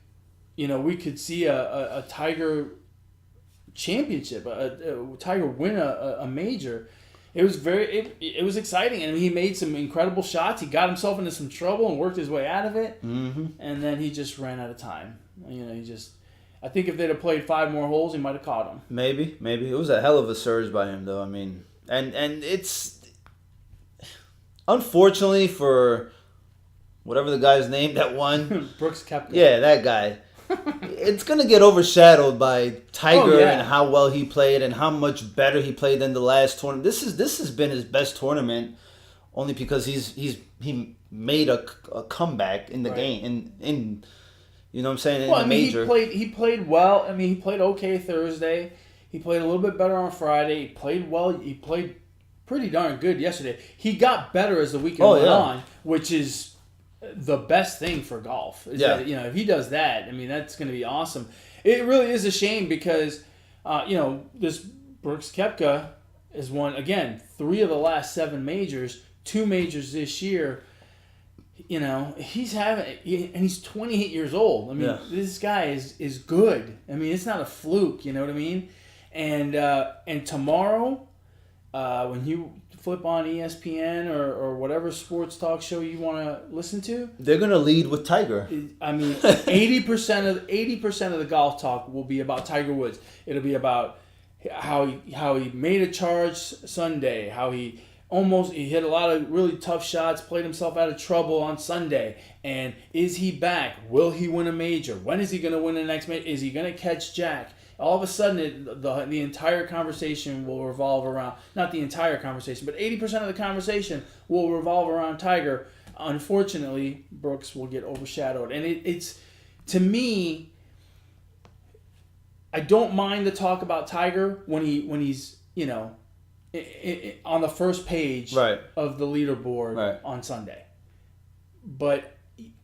we could see a Tiger championship, a Tiger win a major. It was it was exciting, and he made some incredible shots. He got himself into some trouble and worked his way out of it. Mm-hmm. And then he just ran out of time. I think if they'd have played 5 more holes, he might have caught him. Maybe it was a hell of a surge by him, though. And it's unfortunately for whatever the guy's name that won, Brooks Koepka. Yeah, that guy. It's gonna get overshadowed by Tiger and how well he played and how much better he played than the last tournament. This has been his best tournament, only because he made a comeback in the game in you know what I'm saying, in the major. He played well. He played okay Thursday. He played a little bit better on Friday. He played well. He played pretty darn good yesterday. He got better as the weekend went on, which is the best thing for golf. Yeah. That, if he does that, I mean, that's going to be awesome. It really is a shame because, this Brooks Koepka has won, again, 3 of the last 7 majors, 2 majors this year. He's and he's 28 years old. I mean, this guy is good. I mean, it's not a fluke. You know what I mean? And tomorrow, when you flip on ESPN or whatever sports talk show you want to listen to, they're gonna lead with Tiger. I mean, 80% of the golf talk will be about Tiger Woods. It'll be about how he made a charge Sunday, how he hit a lot of really tough shots, played himself out of trouble on Sunday, and is he back? Will he win a major? When is he going to win the next major? Is he going to catch Jack? All of a sudden, the entire conversation will revolve around, not the entire conversation, but 80% of the conversation will revolve around Tiger. Unfortunately, Brooks will get overshadowed. And it's, to me, I don't mind the talk about Tiger when he's, on the first page of the leaderboard on Sunday. But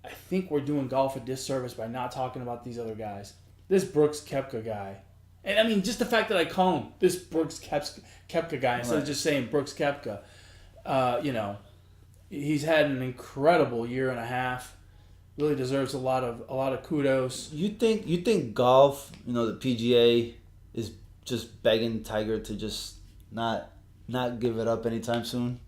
I think we're doing golf a disservice by not talking about these other guys. This Brooks Koepka guy. And I mean, just the fact that I call him this Brooks Koepka guy instead of just saying Brooks Koepka. He's had an incredible year and a half. Really deserves a lot of kudos. You think golf, the PGA is just begging Tiger to just not give it up anytime soon?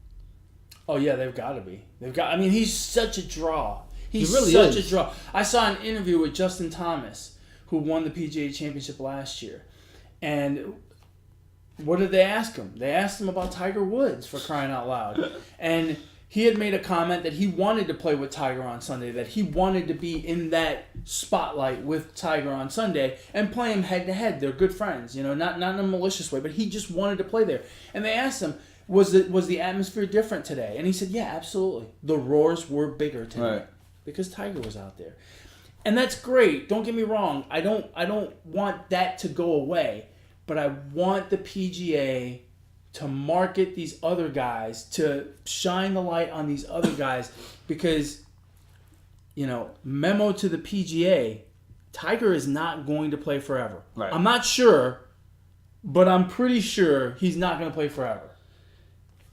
Oh yeah, they've got to be. I mean, he's such a draw. He really is. Such a draw. I saw an interview with Justin Thomas, who won the PGA Championship last year, and what did they ask him? They asked him about Tiger Woods, for crying out loud, and he had made a comment that he wanted to play with Tiger on Sunday, that he wanted to be in that spotlight with Tiger on Sunday and play him head to head. They're good friends, not in a malicious way, but he just wanted to play there. And they asked him, was the atmosphere different today? And he said, yeah, absolutely. The roars were bigger today because Tiger was out there. And that's great. Don't get me wrong. I don't want that to go away, but I want the PGA to market these other guys, to shine the light on these other guys, because, memo to the PGA, Tiger is not going to play forever. Right. I'm not sure, but I'm pretty sure he's not going to play forever.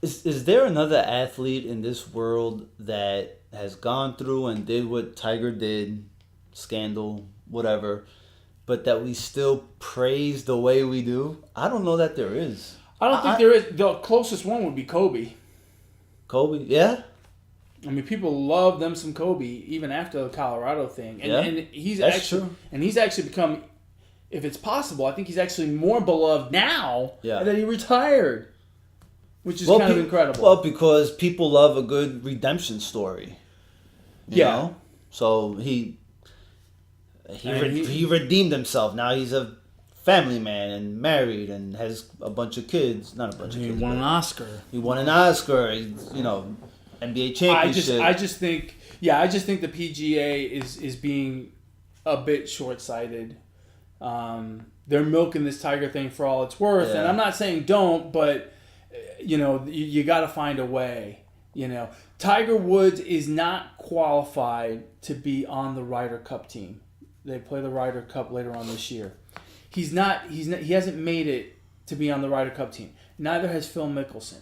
Is there another athlete in this world that has gone through and did what Tiger did, scandal, whatever, but that we still praise the way we do? I don't know that there is. I don't think there is. The closest one would be Kobe. Kobe, yeah. I mean, people love them some Kobe even after the Colorado thing, and he's true. And he's actually become, if it's possible, I think he's actually more beloved now that he retired, which is kind of incredible. Well, because people love a good redemption story. You know? So he redeemed himself. Now he's a family man and married and has a bunch of kids. Not a bunch of kids. He won an Oscar. He won an Oscar. NBA championship. I just think the PGA is being a bit short-sighted. They're milking this Tiger thing for all it's worth, and I'm not saying don't, but you got to find a way. Tiger Woods is not qualified to be on the Ryder Cup team. They play the Ryder Cup later on this year. He hasn't made it to be on the Ryder Cup team. Neither has Phil Mickelson.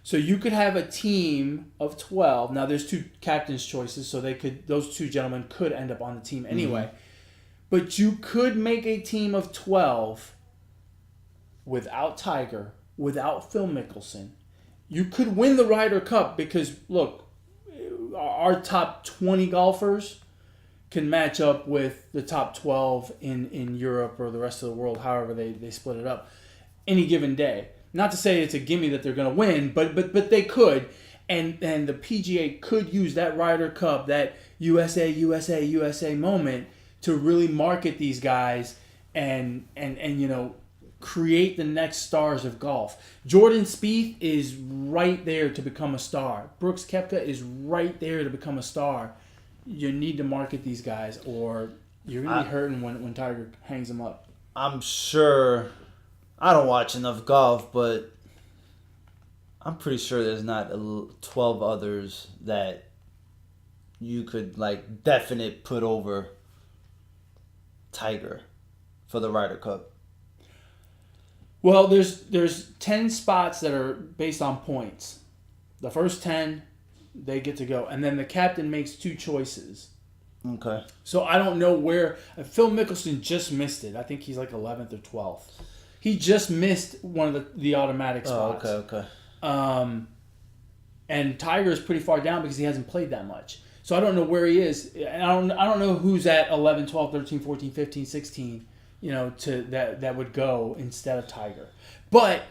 So you could have a team of 12. Now there's 2 captain's choices, so those 2 gentlemen could end up on the team anyway. Mm-hmm. But you could make a team of 12 without Tiger, without Phil Mickelson. You could win the Ryder Cup because, look, our top 20 golfers can match up with the top 12 in Europe or the rest of the world, however they split it up, any given day. Not to say it's a gimme that they're going to win, but they could. And the PGA could use that Ryder Cup, that USA moment to really market these guys and create the next stars of golf. Jordan Spieth is right there to become a star. Brooks Koepka is right there to become a star. You need to market these guys, or you're going to be hurting when Tiger hangs them up. I'm sure. I don't watch enough golf, but I'm pretty sure there's not 12 others that you could like definite put over Tiger for the Ryder Cup? Well, there's 10 spots that are based on points. The first 10, they get to go, and then the captain makes 2 choices. Okay. So I don't know where Phil Mickelson just missed it. I think he's like 11th or 12th. He just missed one of the automatic spots. Oh, okay. And Tiger is pretty far down because he hasn't played that much. So I don't know where he is. And I don't know who's at 11, 12, 13, 14, 15, 16, to that would go instead of Tiger. But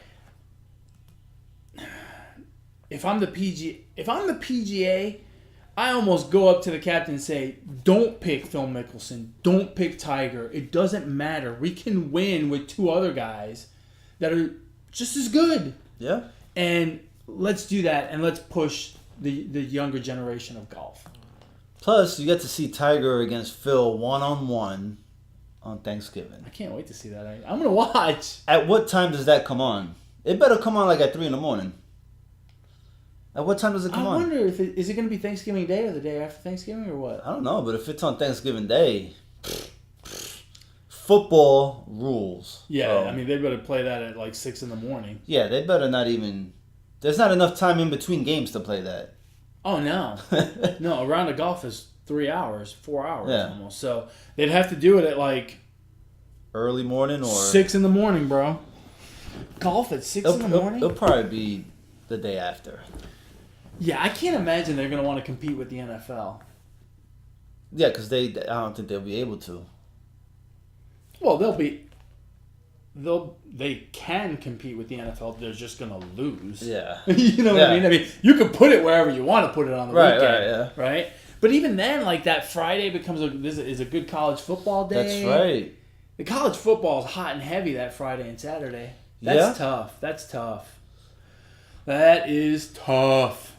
if I'm the PGA, I almost go up to the captain and say, don't pick Phil Mickelson. Don't pick Tiger. It doesn't matter. We can win with 2 other guys that are just as good. Yeah. And let's do that, and let's push the younger generation of golf. Plus, you get to see Tiger against Phil one-on-one on Thanksgiving. I can't wait to see that. I'm going to watch. At what time does that come on? It better come on like at 3 a.m. At what time does it come on? I wonder if is it going to be Thanksgiving Day or the day after Thanksgiving or what? I don't know, but if it's on Thanksgiving Day, football rules. Yeah, I mean, they better play that at like 6 in the morning. Yeah, they better not even... There's not enough time in between games to play that. Oh, no. No, a round of golf is 3 hours, 4 hours Yeah. almost. So they'd have to do it at like... Early morning or... 6 in the morning, bro. Golf at 6 in the morning? It'll probably be the day after. Yeah, I can't imagine they're going to want to compete with the NFL. Yeah, because I don't think they'll be able to. Well, they can compete with the NFL. They're just going to lose. Yeah. You know what I mean? I mean, you can put it wherever you want to put it on the weekend. Right? But even then, like that Friday becomes is a good college football day. That's right. The college football is hot and heavy that Friday and Saturday. That's tough. That's tough. That is tough.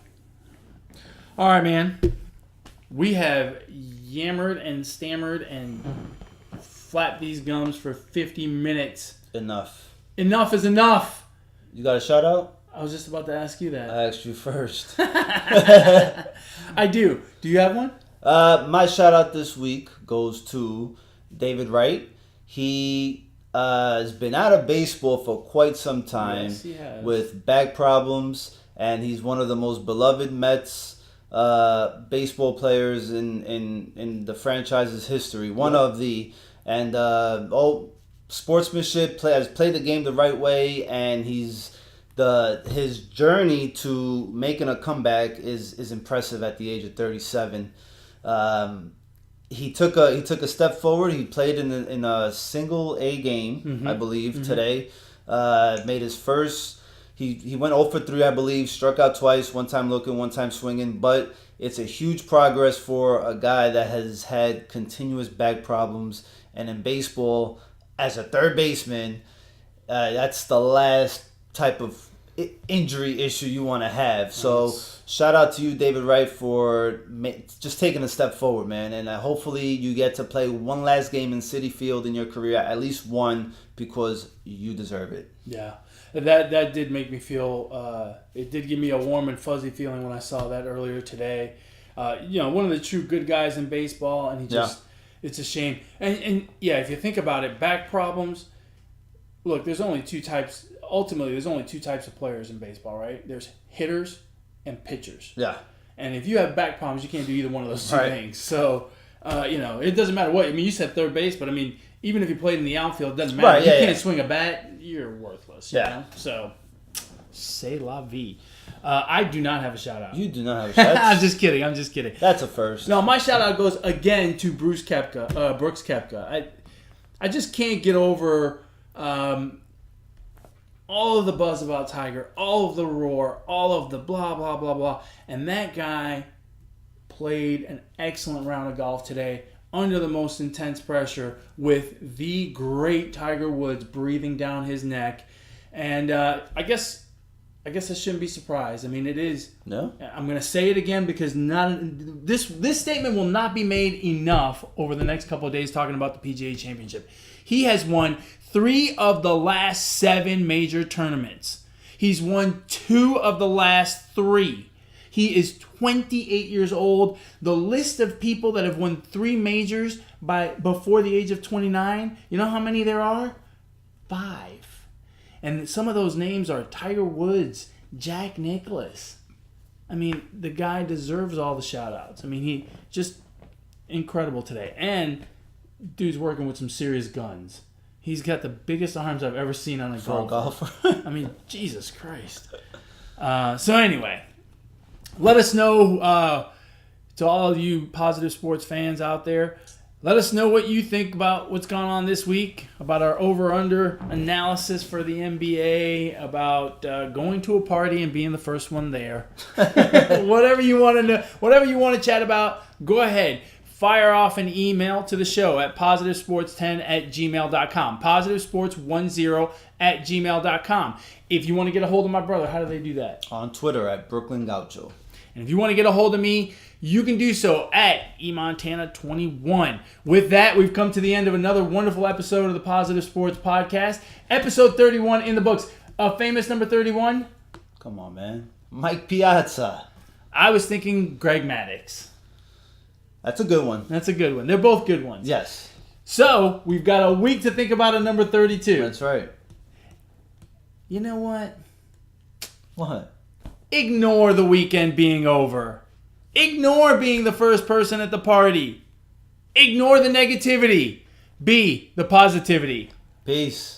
All right, man. We have yammered and stammered and flapped these gums for 50 minutes. Enough. Enough is enough. You got a shout out? I was just about to ask you that. I asked you first. I do. Do you have one? My shout out this week goes to David Wright. He has been out of baseball for quite some time. Yes, he has. With back problems, and he's one of the most beloved Mets baseball players in the franchise's history. One of the sportsmanship, has played the game the right way, and his journey to making a comeback is impressive at the age of 37. He took a step forward. He played in a single A game, I believe, today. Made his first. He went 0 for 3, I believe. Struck out twice. One time looking, one time swinging. But it's a huge progress for a guy that has had continuous back problems. And in baseball, as a third baseman, that's the last type of injury issue you want to have. So shout out to you, David Wright, for just taking a step forward, man. And hopefully you get to play one last game in Citi Field in your career, at least one, because you deserve it. Yeah. That did make me feel, it did give me a warm and fuzzy feeling when I saw that earlier today. One of the true good guys in baseball, and it's a shame. And if you think about it, back problems, look, there's only 2 types. Ultimately, there's only 2 types of players in baseball, right? There's hitters and pitchers. Yeah. And if you have back problems, you can't do either one of those 2 things. So, it doesn't matter what. I mean, you said third base, but I mean, even if you played in the outfield, it doesn't matter. Right, you can't swing a bat, you're worthless. You know? So, c'est la vie. I do not have a shout out. You do not have a shout out. I'm just kidding. That's a first. No, my shout out goes again to Brooks Koepka. I just can't get over all of the buzz about Tiger, all of the roar, all of the blah, blah, blah, blah. And that guy played an excellent round of golf today under the most intense pressure with the great Tiger Woods breathing down his neck. And I guess I shouldn't be surprised. I mean, it is. No. I'm going to say it again because this statement will not be made enough over the next couple of days talking about the PGA Championship. He has won 3 of the last 7 major tournaments. He's won 2 of the last 3. He is 28 years old. The list of people that have won 3 majors before the age of 29, you know how many there are? 5. And some of those names are Tiger Woods, Jack Nicklaus. I mean, the guy deserves all the shout-outs. I mean, he just incredible today. And dude's working with some serious guns. He's got the biggest arms I've ever seen on a golfer. I mean, Jesus Christ. So anyway, let us know, to all of you positive sports fans out there, let us know what you think about what's gone on this week, about our over-under analysis for the NBA, about going to a party and being the first one there. Whatever you want to know, whatever you want to chat about, go ahead. Fire off an email to the show at positivesports10@gmail.com. Positivesports10@gmail.com. If you want to get a hold of my brother, how do they do that? On Twitter at Brooklyn Gaucho. And if you want to get a hold of me, you can do so at eMontana21. With that, we've come to the end of another wonderful episode of the Positive Sports Podcast. Episode 31 in the books. A famous number 31? Come on, man. Mike Piazza. I was thinking Greg Maddux. That's a good one. That's a good one. They're both good ones. Yes. So, we've got a week to think about a number 32. That's right. You know what? What? Ignore the weekend being over. Ignore being the first person at the party. Ignore the negativity. Be the positivity. Peace.